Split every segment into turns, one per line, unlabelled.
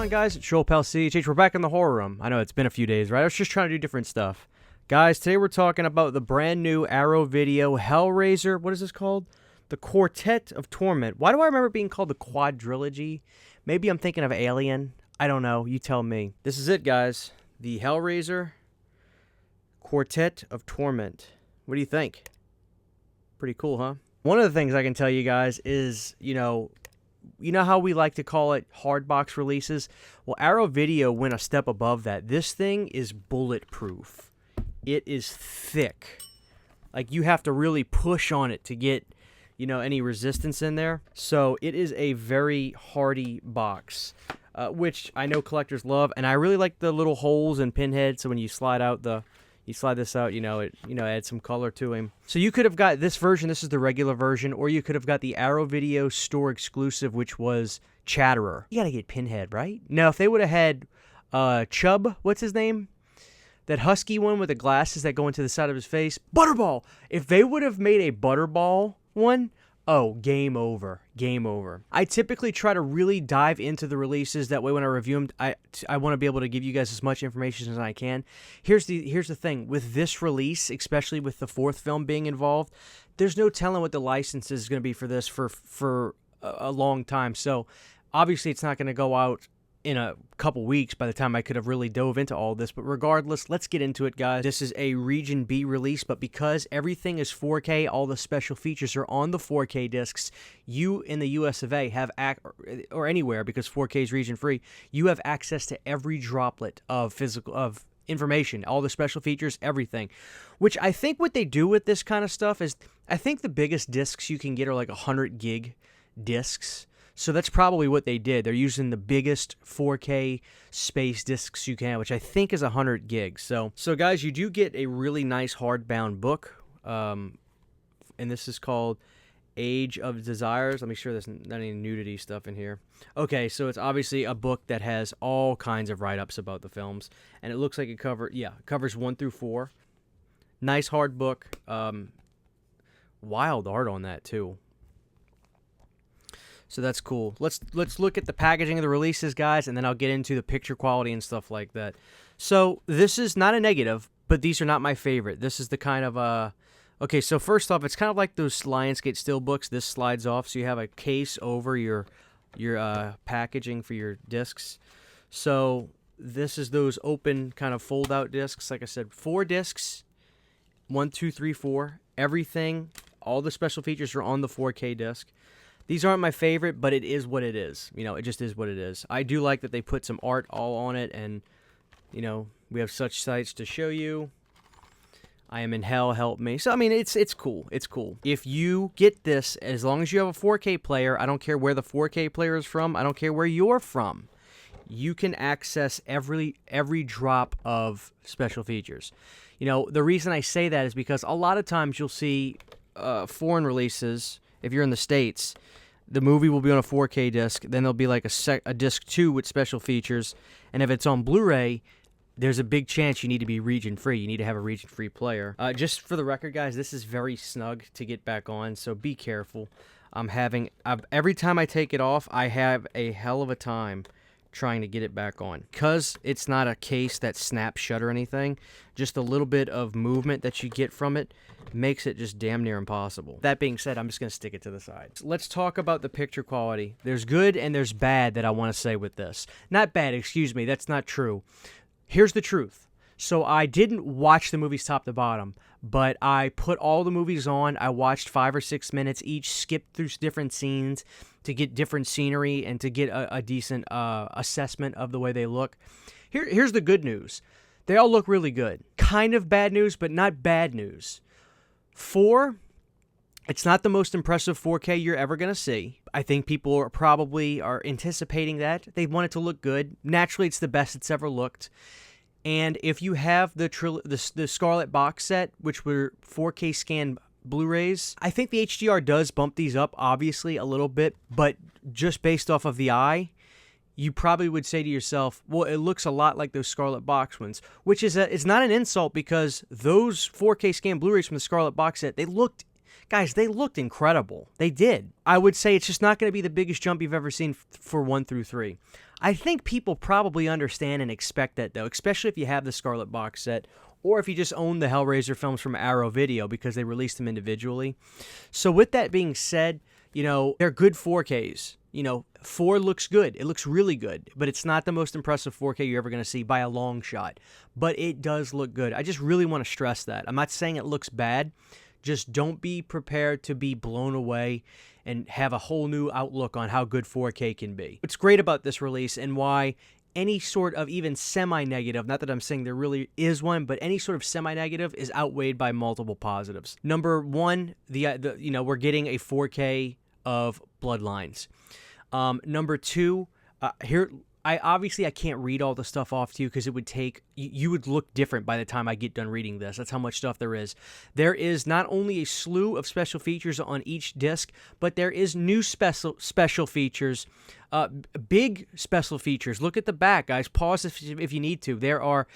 going, guys? It's your pal CHH. We're back in the horror room. I know it's been a few days, right? I was just trying to do different stuff. Guys, today we're talking about the brand new Arrow Video HELLRAISER. What is this called? The Quartet of Torment. Why do I remember it being called the Quadrilogy? Maybe I'm thinking of Alien. I don't know. You tell me. This is it, guys. The HELLRAISER Quartet of Torment. What do you think? Pretty cool, huh? One of the things I can tell you guys is, you know how we like to call it hard box releases? Well, Arrow Video went a step above that. This thing is bulletproof. It is thick. Like, you have to really push on it to get, any resistance in there. So it is a very hardy box, which I know collectors love. And I really like the little holes and pinheads. So when you slide this out, it adds some color to him. So you could have got this version. This is the regular version, or you could have got the Arrow Video store exclusive, which was Chatterer. You gotta get Pinhead, right? Now, if they would have had Chubb, what's his name? That husky one with the glasses that go into the side of his face. Butterball! If they would have made a Butterball one, oh, game over. Game over. I typically try to really dive into the releases. That way when I review them, I want to be able to give you guys as much information as I can. Here's the thing. With this release, especially with the fourth film being involved, there's no telling what the license is going to be for this for a long time. So obviously it's not going to go out in a couple weeks by the time I could have really dove into all this. But regardless, let's get into it, guys. This is a Region B release, but because everything is 4K, all the special features are on the 4K discs, you in the US of A have, or anywhere, because 4K is region free, you have access to every droplet of information, all the special features, everything. Which I think what they do with this kind of stuff is, I think the biggest discs you can get are like 100 gig discs. So that's probably what they did. They're using the biggest 4K space discs you can, which I think is 100 gigs. So guys, you do get a really nice hardbound book, and this is called Age of Desires. Let me make sure there's not any nudity stuff in here. Okay, so it's obviously a book that has all kinds of write-ups about the films, and it looks like it covers 1 through 4. Nice hard book. Wild art on that too. So that's cool. Let's look at the packaging of the releases, guys, and then I'll get into the picture quality and stuff like that. So this is not a negative, but these are not my favorite. This is the kind of okay, so first off, it's kind of like those Lionsgate steelbooks. This slides off, so you have a case over your packaging for your discs. So this is those open kind of fold-out discs. Like I said, 4 discs, 1, 2, 3, 4. Everything, all the special features are on the 4K disc. These aren't my favorite, but it is what it is. It just is what it is. I do like that they put some art all on it, and, we have such sights to show you. I am in hell, help me. So, I mean, it's cool. It's cool. If you get this, as long as you have a 4K player, I don't care where the 4K player is from, I don't care where you're from, you can access every drop of special features. The reason I say that is because a lot of times you'll see foreign releases. If you're in the States, the movie will be on a 4K disc. Then there'll be like a disc 2 with special features. And if it's on Blu-ray, there's a big chance you need to be region-free. You need to have a region-free player. Just for the record, guys, this is very snug to get back on, so be careful. Every time I take it off, I have a hell of a time trying to get it back on. Because it's not a case that snaps shut or anything, just a little bit of movement that you get from it makes it just damn near impossible. That being said, I'm just going to stick it to the side. Let's talk about the picture quality. There's good and there's bad that I want to say with this. Not bad, excuse me, that's not true. Here's the truth. So I didn't watch the movies top to bottom, but I put all the movies on. I watched 5 or 6 minutes each, skipped through different scenes to get different scenery and to get a decent assessment of the way they look. Here's the good news. They all look really good. Kind of bad news, but not bad news. 4, it's not the most impressive 4K you're ever going to see. I think people are probably anticipating that. They want it to look good. Naturally, it's the best it's ever looked. And if you have the Scarlet box set, which were 4K scan Blu-rays, I think the HDR does bump these up, obviously, a little bit. But just based off of the eye, you probably would say to yourself, well, it looks a lot like those Scarlet box ones, which is it's not an insult, because those 4K scan Blu-rays from the Scarlet box set, they looked guys, they looked incredible. They did. I would say it's just not going to be the biggest jump you've ever seen for 1 through 3. I think people probably understand and expect that, though, especially if you have the Scarlet box set or if you just own the Hellraiser films from Arrow Video because they released them individually. So with that being said, you know, they're good 4Ks. You know, 4 looks good. It looks really good, but it's not the most impressive 4K you're ever going to see by a long shot. But it does look good. I just really want to stress that. I'm not saying it looks bad. Just don't be prepared to be blown away and have a whole new outlook on how good 4K can be. What's great about this release and why any sort of even semi-negative, not that I'm saying there really is one, but any sort of semi-negative is outweighed by multiple positives. Number one, you know, we're getting a 4K of Bloodlines. Number two, here I can't read all the stuff off to you because it would take you would look different by the time I get done reading this. That's how much stuff there is. There is not only a slew of special features on each disc, but there is new special features, big special features. Look at the back, guys. Pause if you need to. There are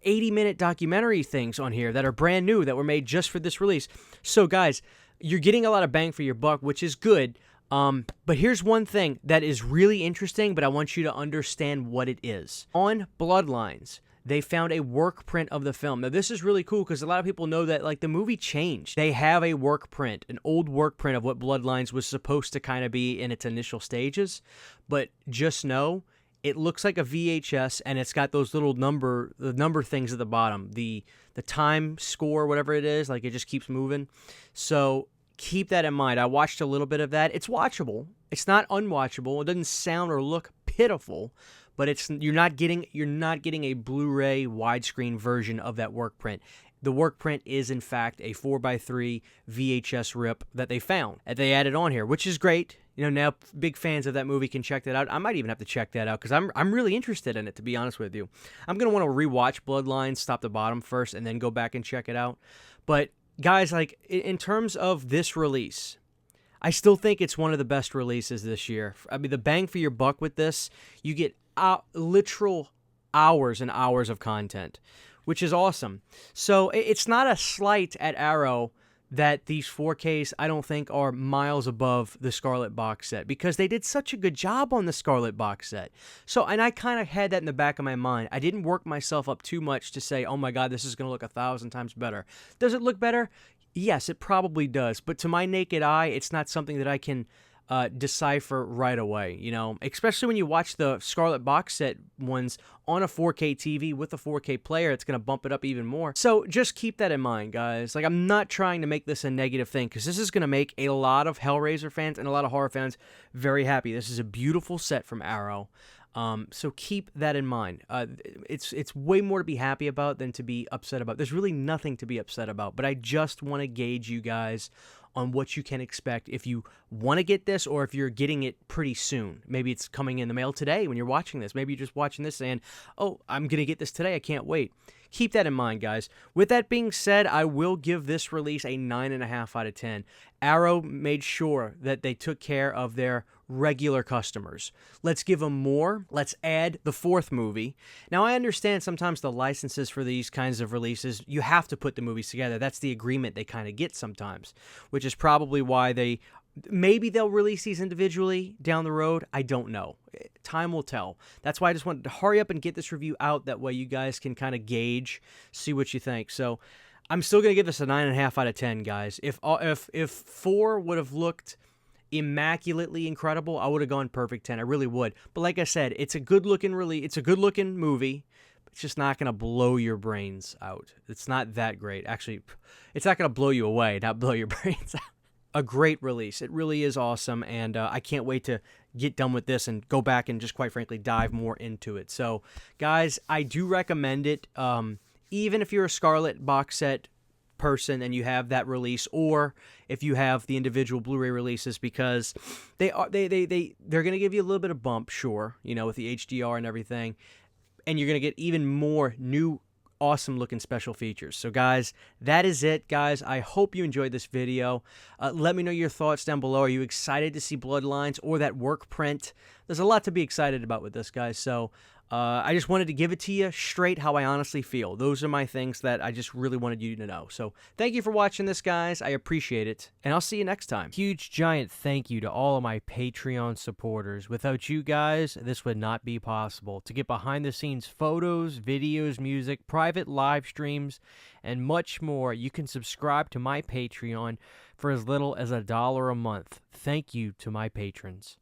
80-minute documentary things on here that are brand new that were made just for this release. So, guys, you're getting a lot of bang for your buck, which is good. But here's one thing that is really interesting, but I want you to understand what it is. On Bloodlines, they found a work print of the film. Now, this is really cool because a lot of people know that, like, the movie changed. They have a work print, an old work print of what Bloodlines was supposed to kind of be in its initial stages. But just know, it looks like a VHS, and it's got those little number things at the bottom. The time score, whatever it is, like, it just keeps moving. So keep that in mind. I watched a little bit of that. It's watchable. It's not unwatchable. It doesn't sound or look pitiful, but you're not getting a Blu-ray widescreen version of that work print. The work print is in fact a 4x3 VHS rip that they found that they added on here, which is great. You know, now big fans of that movie can check that out. I might even have to check that out because I'm really interested in it, to be honest with you. I'm gonna want to rewatch Bloodlines, stop the bottom first, and then go back and check it out. But guys, like, in terms of this release, I still think it's one of the best releases this year. I mean, the bang for your buck with this, you get literal hours and hours of content, which is awesome. So it's not a slight at Arrow that these 4Ks, I don't think, are miles above the Scarlet box set because they did such a good job on the Scarlet box set. So, and I kind of had that in the back of my mind. I didn't work myself up too much to say, oh my God, this is going to look 1,000 times better. Does it look better? Yes, it probably does. But to my naked eye, it's not something that I can decipher right away, you know, especially when you watch the Scarlet box set ones on a 4K TV with a 4K player. It's going to bump it up even more. So just keep that in mind, guys. Like, I'm not trying to make this a negative thing because this is going to make a lot of Hellraiser fans and a lot of horror fans very happy. This is a beautiful set from Arrow. So keep that in mind. It's way more to be happy about than to be upset about. There's really nothing to be upset about, but I just want to gauge you guys on what you can expect if you want to get this or if you're getting it pretty soon. Maybe it's coming in the mail today when you're watching this. Maybe you're just watching this saying, oh, I'm going to get this today. I can't wait. Keep that in mind, guys. With that being said, I will give this release a 9.5 out of 10. Arrow made sure that they took care of their regular customers. Let's give them more. Let's add the 4th movie. Now, I understand sometimes the licenses for these kinds of releases, you have to put the movies together. That's the agreement they kind of get sometimes, which is probably why maybe they'll release these individually down the road. I don't know. Time will tell. That's why I just wanted to hurry up and get this review out. That way you guys can kind of gauge, see what you think. So I'm still going to give this a 9.5 out of 10, guys. If 4 would have looked immaculately incredible, I would have gone perfect 10. I really would. But like I said, it's a good-looking release. It's a good-looking movie. It's just not going to blow your brains out. It's not that great. Actually, it's not going to blow you away, not blow your brains out. A great release. It really is awesome, and I can't wait to get done with this and go back and just, quite frankly, dive more into it. So, guys, I do recommend it. Even if you're a Scarlet box set person and you have that release, or if you have the individual Blu-ray releases, because they're going to give you a little bit of bump, sure, you know, with the HDR and everything, and you're going to get even more new awesome looking special features. So guys, that is it, guys. I hope you enjoyed this video. Let me know your thoughts down below. Are you excited to see Bloodlines or that work print? There's a lot to be excited about with this, guys. So I just wanted to give it to you straight how I honestly feel. Those are my things that I just really wanted you to know. So thank you for watching this, guys. I appreciate it, and I'll see you next time. Huge, giant thank you to all of my Patreon supporters. Without you guys, this would not be possible. To get behind-the-scenes photos, videos, music, private live streams, and much more, you can subscribe to my Patreon for as little as $1 a month. Thank you to my patrons.